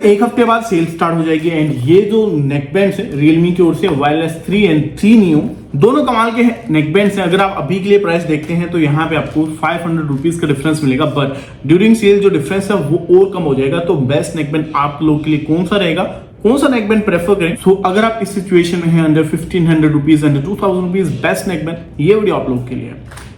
एक हफ्ते बाद सेल स्टार्ट हो जाएगी एंड ये जो नेक बैंड्स है रियलमी की ओर से वायरलेस 3 एंड 3 न्यू दोनों कमाल के नेक बैंड्स हैं। अगर आप अभी के लिए प्राइस देखते हैं तो यहाँ पे आपको 500 रुपीज का डिफरेंस मिलेगा, बट ड्यूरिंग सेल जो डिफरेंस है वो और कम हो जाएगा। तो बेस्ट नेक बैंड आप लोग के लिए कौन सा रहेगा, कौन सा नेक बैंड प्रेफर करें? सो अगर आप इस सिचुएशन में हैं under 1500 rupees, under 2000 rupees, best neck band ये वीडियो आप लोग के लिए।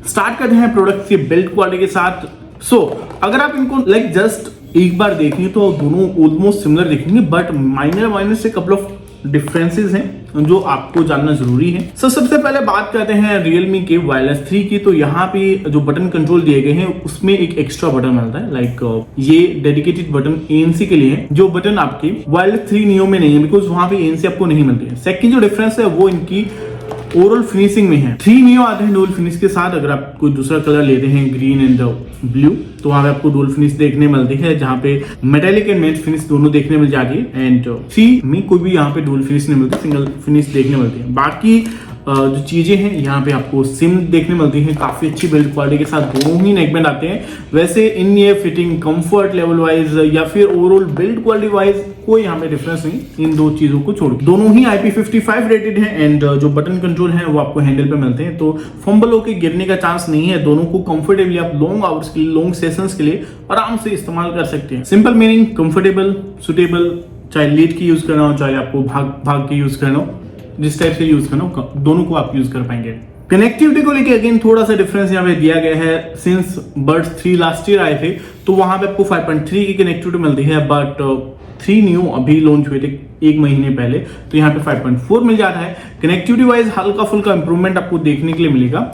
स्टार्ट करते हैं प्रोडक्ट की बिल्ड क्वालिटी के साथ। सो अगर आप इनको जस्ट एक बार देखेंगे तो दोनों ऑलमोस्ट सिमिलर दिखेंगे, बट माइनर से कपल ऑफ डिफरेंसेस हैं जो आपको जानना जरूरी है। सबसे पहले बात करते हैं Realme के वायरलेस 3 की। तो यहाँ पे जो बटन कंट्रोल दिए गए हैं उसमें एक एक्स्ट्रा बटन मिलता है, लाइक ये डेडिकेटेड बटन ANC के लिए है, जो बटन आपके वायरलेस 3 नियो में नहीं है, बिकॉज वहां पे ANC आपको नहीं मिलती है। सेकंड जो डिफरेंस है वो इनकी ओवरऑल फिनिशिंग में है। 3 नियो आते हैं डुअल फिनिश के साथ। अगर आप कोई दूसरा कलर लेते हैं ग्रीन एंड ब्लू तो वहां पे आपको डुअल फिनिश देखने मिलती है, जहां पे मेटेलिक एंड मैट फिनिश दोनों देखने मिल जाती है। एंड 3 में कोई भी यहाँ पे डुअल फिनिश नहीं मिलती, सिंगल फिनिश देखने मिलती है। बाकी जो चीजें हैं यहाँ पे आपको सिम देखने मिलती है, काफी अच्छी बिल्ड क्वालिटी के साथ दोनों ही नेक बैंड आते हैं। वैसे इन ये फिटिंग कंफर्ट लेवल वाइज या फिर ओवरऑल बिल्ड क्वालिटी वाइज कोई यहाँ पे डिफरेंस नहीं इन दो चीजों को छोड़। दोनों ही IP55 रेटेड है एंड जो बटन कंट्रोल है वो आपको हैंडल पे मिलते हैं, तो फंबल होकर गिरने का चांस नहीं है। दोनों को कंफर्टेबली आप लॉन्ग आवर्स के लिए, लॉन्ग सेशंस के लिए आराम से इस्तेमाल कर सकते हैं। सिंपल मीनिंग कंफर्टेबल, सुटेबल, चाहे लेट के यूज करना हो चाहे आपको भाग के यूज करना हो, जिस टाइप से यूज करना हो दोनों को आप यूज कर पाएंगे। कनेक्टिविटी को लेके अगेन थोड़ा सा डिफरेंस यहाँ पे दिया गया है। सिंस बड्स 3 लास्ट ईयर आए थे तो वहां पे आपको 5.3 की कनेक्टिविटी मिलती है, बट 3 न्यू अभी लॉन्च हुए थे एक महीने पहले तो यहाँ पे 5.4 मिल जाता है। कनेक्टिविटी वाइज हल्का फुल्का इंप्रूवमेंट आपको देखने के लिए मिलेगा,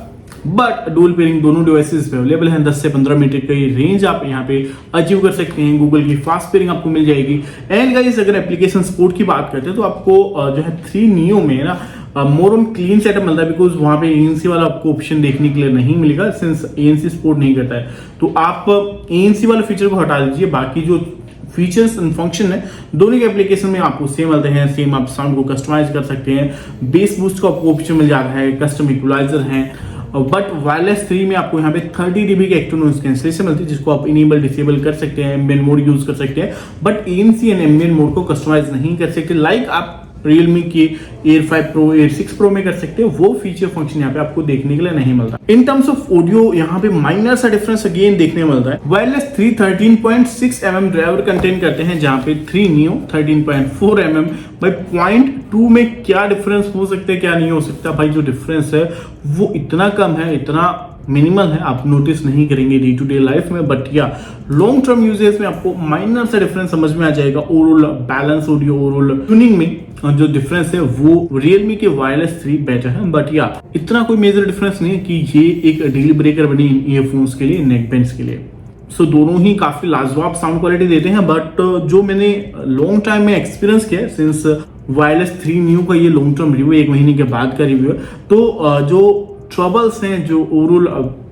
बट डुअल पेयरिंग दोनों डिवाइसेस पे अवेलेबल है। 10 से 15 मीटर की रेंज आप यहाँ पे अचीव कर सकते हैं। गूगल की फास्ट पेयरिंग आपको मिल जाएगी। एंड गाइस अगर एप्लीकेशन सपोर्ट की बात करते हैं तो आपको जो है 3 नियो में ना मोर ऑन क्लीन सेटअप मिलता है, बिकॉज वहां पे ANC वाला आपको ऑप्शन देखने के लिए नहीं मिलेगा, सिंस ANC सपोर्ट नहीं करता है। तो आप ANC वाले फीचर को हटा दीजिए, बाकी जो फीचर्स एंड फंक्शन है दोनों के एप्लीकेशन में आपको सेम मिलते हैं। सेम आप साउंड को कस्टमाइज कर सकते हैं, बेस बूस्ट का आपको ऑप्शन मिल जाता है, कस्टम इक्वलाइजर है। बट वायरलेस 3 में आपको यहाँ पे 30 dB के एक्टिव नॉइज कैंसलेशन मिलती है, जिसको आप इनेबल डिसेबल कर सकते हैं, एम्बिएंट मोड यूज कर सकते हैं, but ANC and ambient mode को कस्टमाइज नहीं कर सकते, लाइक आप Realme की Air 5 Pro, Air 6 Pro में कर सकते हैं। वो फीचर फंक्शन यहाँ पे आपको देखने के लिए नहीं मिलता। इन टर्म्स ऑफ ऑडियो यहाँ पे माइनर सा डिफरेंस अगेन देखने मिलता है। वायरलेस 3 13.6 mm ड्राइवर कंटेंट करते हैं, जहाँ पे 3 नियो 13.4 mm। भाई 0.2 में क्या डिफरेंस हो सकता है, क्या नहीं हो सकता? भाई जो डिफरेंस है वो इतना कम है, इतना मिनिमल है, आप नोटिस नहीं करेंगे डे टू डे लाइफ में, बट या लॉन्ग टर्म यूजेस में आपको माइनर सा डिफरेंस समझ में आ जाएगा। Overall balance audio, overall tuning में जो डिफरेंस है वो Realme के वायरलेस 3 बेटर है, बट या इतना कोई मेजर डिफरेंस नहीं है कि ये एक डील ब्रेकर बनी ईयरफोन्स के लिए, नेक बैंड्स के लिए। सो दोनों ही काफी लाजवाब साउंड क्वालिटी देते हैं, बट जो मैंने लॉन्ग टाइम में एक्सपीरियंस किया है, सिंस वायरलेस 3 न्यू का ये लॉन्ग टर्म रिव्यू 1 महीने के बाद का रिव्यू है, तो जो ट्रबल्स हैं, जो ओवरऑल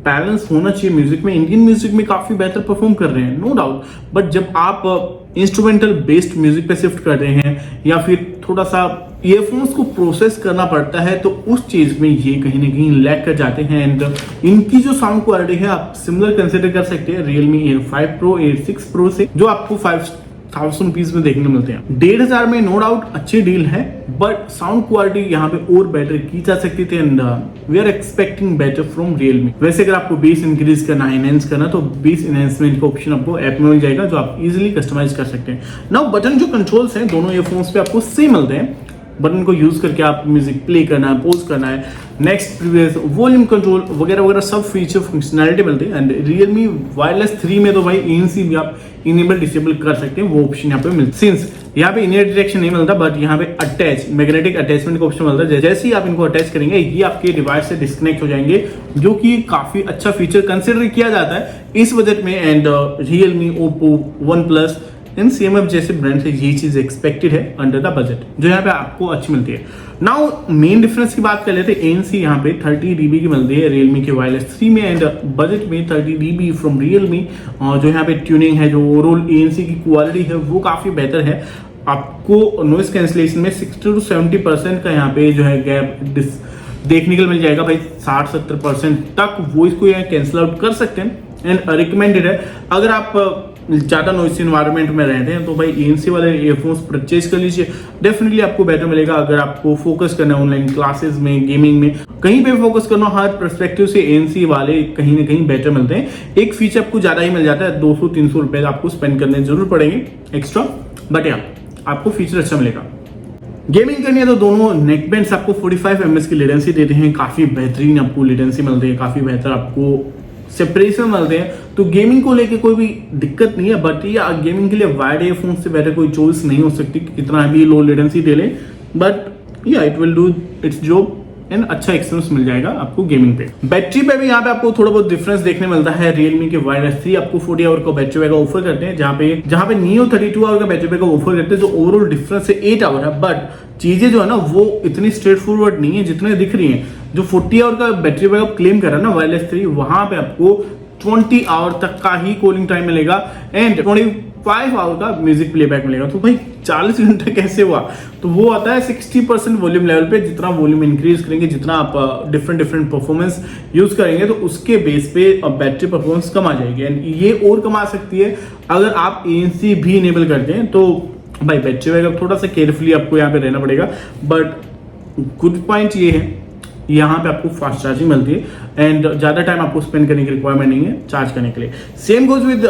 बैलेंस होना चाहिए म्यूजिक में, इंडियन म्यूजिक में काफी बेहतर परफॉर्म कर रहे हैं, नो डाउट। बट जब आप इंस्ट्रूमेंटल बेस्ड म्यूजिक पे शिफ्ट कर रहे हैं या फिर थोड़ा सा ईयरफोन्स को प्रोसेस करना पड़ता है, तो उस चीज में ये कहीं ना कहीं लैग कर जाते हैं। एंड इनकी जो साउंड क्वालिटी है आप सिमिलर कंसिडर कर सकते हैं Realme Air 5 Pro, Air 6 Pro से, जो आपको 5000 रुपीज में देखने मिलते हैं। 1500 में नो डाउट अच्छी डील है, बट साउंड क्वालिटी यहाँ पे और बेटर की जा सकती थी and we are expecting better from Realme। वैसे अगर आपको बेस इंक्रीज करना, एनहेंस करना, तो बेस एनहेंसमेंट का ऑप्शन आपको ऐप में मिल जाएगा, जो आप इजीली कस्टमाइज कर सकते हैं। नाउ बटन जो कंट्रोल्स हैं दोनों ईयरफोन्स पे आपको सेम मिलते हैं। बटन को यूज करके आप म्यूजिक प्ले करना है, पॉज करना है, नेक्स्ट, प्रीवियस, वॉल्यूम कंट्रोल वगैरह वगैरह सब फीचर फंक्शनैलिटी मिलती है। एंड Realme वायरलेस 3 में तो भाई ANC भी आप इनेबल डिसेबल कर सकते हैं, वो ऑप्शन यहाँ पे मिलता है। सिंस यहाँ पे इनर डायरेक्शन नहीं मिलता, बट यहाँ पे अटैच मैग्नेटिक अटैचमेंट का ऑप्शन मिलता है। जैसे ही आप इनको अटैच करेंगे ये आपके डिवाइस से डिस्कनेक्ट हो जाएंगे, जो कि काफी अच्छा फीचर कंसिडर किया जाता है इस बजट में। And Realme, Oppo, OnePlus in CMF जैसे ब्रांड से ये चीज एक्सपेक्टेड है अंडर द बजट, जो यहाँ पे आपको अच्छी मिलती है। नाउ मेन डिफरेंस की बात कर लेते हैं। ANC यहाँ पे 30 dB की मिलती है Realme के वायरलेस 3 में, एंड बजट में 30 dB फ्रॉम Realme। जो यहाँ पे ट्यूनिंग है, जो ओवरऑल ANC की क्वालिटी है वो काफी बेहतर है। आपको नॉइस कैंसिलेशन में 60 to 70% का यहाँ पे जो है गैप देखने के लिए मिल जाएगा। भाई 60-70% तक वॉइस को यहाँ कैंसिल आउट कर सकते हैं एंड रिकमेंडेड है। अगर आप ज़्यादा नॉइस इन्वायरमेंट में रहते हैं तो भाई ANC वाले ईयरफोन्स परचेज कर लीजिए, डेफिनेटली आपको बेटर मिलेगा। अगर आपको फोकस करना है ऑनलाइन क्लासेस में, गेमिंग में, कहीं पे फोकस करना, हर पर्सपेक्टिव से ANC वाले कहीं ना कहीं बेटर मिलते हैं। एक फीचर आपको ज़्यादा ही मिल जाता है, 200-300 रुपये आपको स्पेंड करने जरूर पड़ेंगे एक्स्ट्रा, बट या आपको फीचर अच्छा मिलेगा। गेमिंग करनी है तो दोनों नेकबैंड्स आपको 45 ms की लेटेंसी देते हैं, काफ़ी बेहतरीन आपको लेटेंसी मिलती है, काफ़ी बेहतर आपको सेपरेशन मिलते हैं, तो गेमिंग को लेके कोई भी दिक्कत नहीं है। बट ये गेमिंग के लिए वायर्ड ईयरफोन से बेटर कोई चॉइस नहीं हो सकती, कितना भी लो लेटेंसी दे ले, बट या it will do it's job and अच्छा एक्सपीरियंस मिल जाएगा आपको गेमिंग पे। बैटरी पे भी यहाँ पे आपको थोड़ा बहुत डिफरेंस देखने मिलता है। रियलमी के वायरलेस 3 आपको 40 आवर का बैटरी बैकअप ऑफर करते हैं, जहाँ पे नियो 32 आवर का बैटरी बैकअप ऑफर करते हैं, जो ओवरऑल डिफरेंस है 8 आवर है। बट चीजें जो है ना वो इतनी स्ट्रेट फॉरवर्ड नहीं है जितने दिख रही हैं। जो 40 आवर का बैटरी बैकअप क्लेम कर रहा है ना वायरलेस 3, वहां पे आपको 20 आवर तक का ही कूलिंग टाइम मिलेगा एंड 25 आवर का म्यूजिक प्लेबैक मिलेगा। तो भाई 40 घंटा कैसे हुआ? तो वो आता है 60% वॉल्यूम लेवल पे। जितना वॉल्यूम इंक्रीज करेंगे, जितना आप डिफरेंट परफॉर्मेंस यूज करेंगे, तो उसके बेस पे बैटरी परफॉर्मेंस कम आ जाएगी एंड ये और कम आ सकती है अगर आप ANC भी इनेबल करते हैं। तो भाई बैटरी बैकअप थोड़ा सा केयरफुली आपको यहाँ पे रहना पड़ेगा, बट गुड पॉइंट ये है यहाँ पे आपको फास्ट चार्जिंग मिलती है एंड ज़्यादा टाइम आपको स्पेंड करने की रिक्वायरमेंट नहीं है चार्ज करने के लिए। Same goes with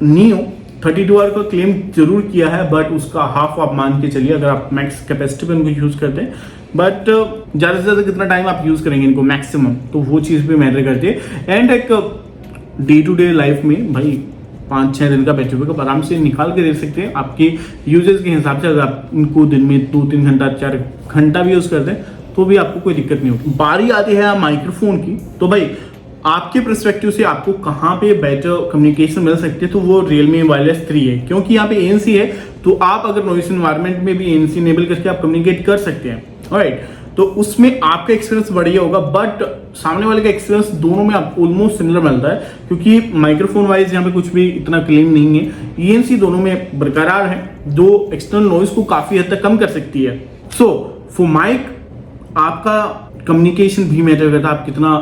Neo 32 hour का क्लेम जरूर किया है, बट उसका हाफ आप मान के चलिए अगर आप मैक्स कैपेसिटी पे उनको यूज़ करते हैं। बट ज़्यादा से ज़्यादा कितना टाइम आप यूज़ करेंगे इनको मैक्सिमम, तो वो चीज़ भी मैटर करती है। एंड एक डे टू डे लाइफ में भाई 5-6 दिन का बैटरी बैकअप आराम से निकाल के दे सकते हैं आपके यूजेस के हिसाब से। अगर आप इनको दिन में 2-3 घंटा 4 घंटा भी यूज़ करते हैं तो भी आपको कोई दिक्कत नहीं होगी। बारी आती है माइक्रोफोन की, तो भाई आपके पर्सपेक्टिव से आपको कहाँ पे बेटर कम्युनिकेशन मिल सकती है, तो वो Realme वायरलेस 3 है, क्योंकि यहाँ पे ANC है। तो आप अगर नॉइस एनवायरनमेंट में भी ANC इनेबल करके आप कम्युनिकेट कर सकते हैं, राइट। तो उसमें आपका एक्सपीरियंस बढ़िया होगा, बट सामने वाले का एक्सपीरियंस दोनों में आपको ऑलमोस्ट सिमिलर मिलता है, क्योंकि माइक्रोफोन वाइज यहाँ पे कुछ भी इतना क्लेम नहीं है। ANC दोनों में बरकरार है, जो एक्सटर्नल नॉइस को काफी हद तक कम कर सकती है। सो फॉर माइक आपका कम्युनिकेशन भी मैटर करता है, आप कितना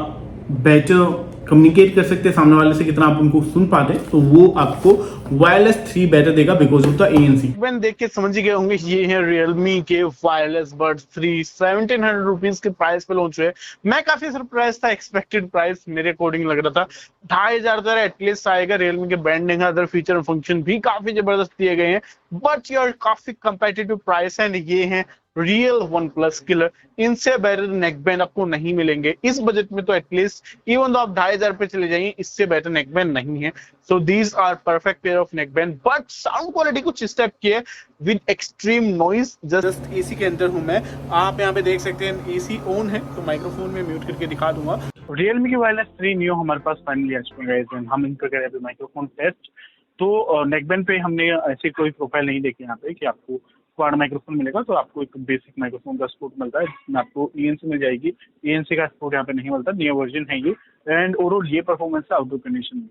बेटर कम्युनिकेट कर सकते हैं सामने वाले से, कितना आप उनको सुन पाते हैं, तो वो आपको वायरलेस 3 बेटर देगा बिकॉज ऑफ द ANC। मैंने देख के समझ ही गए होंगे ये है Realme के वायरलेस बड्स 3 1700 रुपीज के प्राइस पे लॉन्च हुए। मैं काफी सरप्राइज था, एक्सपेक्टेड प्राइस मेरे अकॉर्डिंग लग रहा था 2500 एटलीस्ट आएगा। Realme के ब्रांडिंग अदर फीचर फंक्शन भी काफी जबरदस्त दिए गए हैं, बट यार काफी कंपेटिटिव प्राइस है। ये है रियल OnePlus किलर, इनसे बेटर नेकबैंड आपको नहीं मिलेंगे इस बजट में। तो एटलीस्ट इवन तो आप 2500 पे चले जाइए, इससे बेटर नेकबैंड नहीं है। So these are perfect pair of neckband, but sound quality कुछ स्टेप की है with extreme noise. Just AC के अंदर हूं मैं, आप यहाँ पे देख सकते हैं AC ऑन है, तो माइक्रोफोन में म्यूट करके दिखा दूंगा। Realme की वायरलेस 3 नियो हमारे पास फाइनली आ चुके हैं। हम इनका करें अभी माइक्रोफोन टेस्ट। तो नेकबैंड पे हमने ऐसे कोई प्रोफाइल नहीं देखी यहाँ पे कि आपको क्वाड माइक्रोफोन मिलेगा, तो आपको एक बेसिक माइक्रोफोन का सपोर्ट मिलता है जिसमें आपको ANC मिल जाएगी। ANC का सपोर्ट यहाँ पे नहीं मिलता, नियो वर्जन है ये। एंड ओवरऑल ये परफॉर्मेंस है आउटडोर कंडीशन में।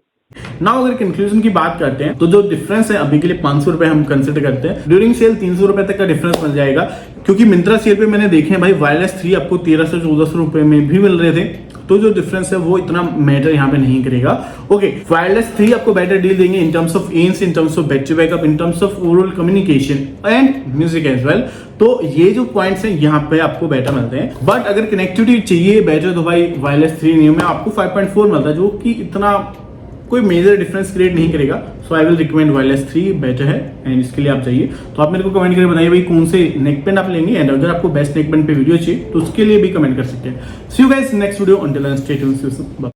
नाउ अगर कंक्लूजन की बात करते हैं तो जो डिफरेंस है अभी के लिए 500 रुपए हम कंसिडर करते हैं, ड्यूरिंग सेल 300 रुपए तक का डिफरेंस मिल जाएगा, क्योंकि मिंत्रा सेल पे मैंने देखे हैं भाई वायरलेस 3 आपको 1300-1400 रुपए में भी मिल रहे थे। तो जो डिफरेंस है वो इतना मैटर यहाँ पे नहीं करेगा। ओके, वायरलेस 3 आपको बेटर डील देंगे in terms of ANC, in terms of battery backup, in terms of overall communication and music as well. तो ये जो पॉइंट्स हैं यहाँ पे आपको बेटर मिलते हैं। बट अगर कनेक्टिविटी चाहिए बेटर, तो भाई वायरलेस 3 नियो में आपको 5.4 मिलता है, जो कि इतना कोई मेजर डिफरेंस क्रिएट नहीं करेगा। So I will recommend wireless 3 better है एंड इसके लिए आप जाइए। तो आप मेरे को कमेंट करके बताइए भाई कौन से नेकबैंड आप लेंगे, एंड अगर आपको बेस्ट नेकबैंड पे वीडियो चाहिए तो उसके लिए भी कमेंट कर सकते हैं। See you guys next video, until then stay tuned.